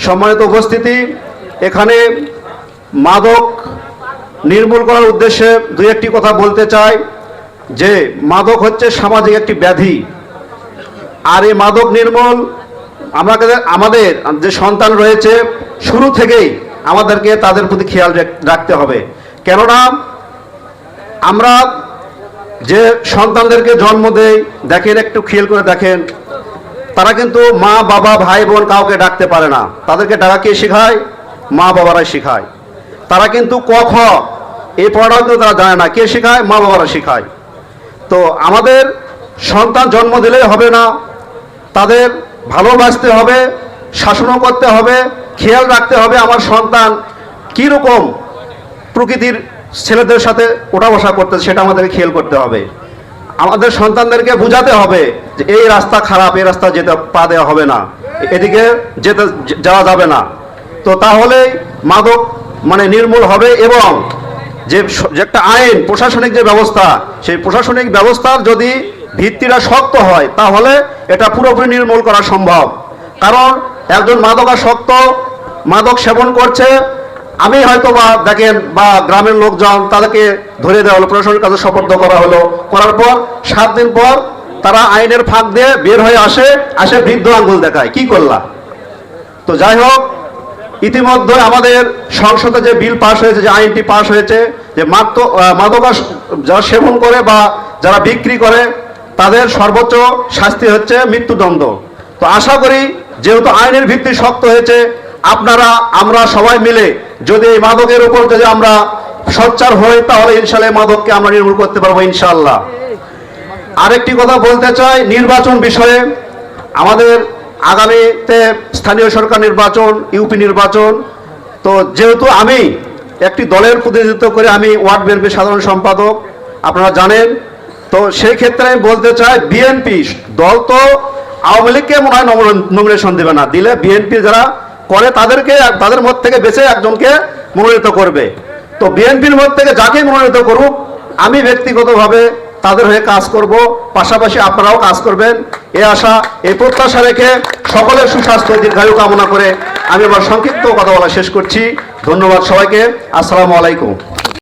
সম্মানিত উপস্থিতি, এখানে মাদক নির্মূল করার উদ্দেশ্যে দুই একটি কথা বলতে চাই যে মাদক হচ্ছে সামাজিক একটি ব্যাধি। আর এই মাদক নির্মূল আমাদের যে সন্তান রয়েছে শুরু থেকেই আমাদেরকে তাদের প্রতি খেয়াল রাখতে হবে। কেননা আমরা যে সন্তানদেরকে জন্ম দেই, দেখেন একটু খেয়াল করে দেখেন, তারা কিন্তু মা বাবা ভাই বোন কাউকে ডাকতে পারে না। তাদেরকে ডাকা কে শেখায়? মা বাবারাই শেখায়। তারা কিন্তু ক খ এই পড়াটাও কিন্তু তারা জানে না। কে শেখায়? মা বাবারা শেখায়। তো আমাদের সন্তান জন্ম দিলেই হবে না, তাদের ভালোবাসতে হবে, শাসনও করতে হবে, খেয়াল রাখতে হবে আমার সন্তান কীরকম প্রকৃতির ছেলেদের সাথে ওঠা বসা করতে, সেটা আমাদেরকে খেয়াল করতে হবে। আমাদের সন্তানদেরকে বোঝাতে হবে যে এই রাস্তা খারাপ, এই রাস্তা যেতে পা দেওয়া হবে না, এদিকে যাওয়া যাবে না। তো তাহলেই মাদক নির্মূল হবে। এবং যে একটা আইন, প্রশাসনিক যে ব্যবস্থা, সেই প্রশাসনিক ব্যবস্থার যদি ভিত্তিটা শক্ত হয় তাহলে এটা পুরোপুরি নির্মূল করা সম্ভব। কারণ একজন মাদকাসক্ত মাদক সেবন করছে, আমি হয়তো বা দেখেন বা গ্রামের লোকজন তাদেরকে ধরে দেওয়া হলো, প্রশাসনের কাছে সোপর্দ করা হলো, করার পর 7 দিন পর তারা আইনের ফাঁক দিয়ে বের হয়ে আসে বৃদ্ধ আঙ্গুল দেখায়, কি করলা। তো যাই হোক, ইতিমধ্যে আমাদের সংসদে যে বিল পাস হয়েছে, যে আইনটি পাস হয়েছে, যে মাদক যারা সেবন করে বা যারা বিক্রি করে তাদের সর্বোচ্চ শাস্তি হচ্ছে মৃত্যুদণ্ড। তো আশা করি যেহেতু আইনের ভিত্তি শক্ত হয়েছে, আমরা সবাই মিলে যদি এই মাদকের উপর যদি আমরা সোচ্চার হই তাহলে ইনশাআল্লাহ মাদককে আমরা নির্মূল করতে পারবো ইনশাআল্লাহ। আরেকটি কথা বলতে চাই নির্বাচন বিষয়ে। আমাদের আগামীতে স্থানীয় সরকার নির্বাচন, ইউপি নির্বাচন। তো যেহেতু আমি একটি দলের প্রতিনিধিত্ব করে, আমি ওয়ার্ড বিএনপির সাধারণ সম্পাদক, আপনারা জানেন। তো সেই ক্ষেত্রে আমি বলতে চাই, বিএনপি দল তো আওয়ামী লীগকে মনে হয় নমিনেশন দেবে না, দিলে বিএনপি যারা করে তাদের মধ্যে থেকে বেছে একজনকে মনোনীত করবে। তো বিএনপির মধ্যে থেকে যাকে মনোনীত করুক, আমি ব্যক্তিগতভাবে তাদের হয়ে কাজ করব, পাশাপাশি আপনারাও কাজ করবেন, এই আশা, এই প্রত্যাশা রেখে সকলের সুস্বাস্থ্য দীর্ঘায়ু কামনা করে আমি আমার সংক্ষিপ্ত কথা বলা শেষ করছি। ধন্যবাদ সবাইকে। আসসালামু আলাইকুম।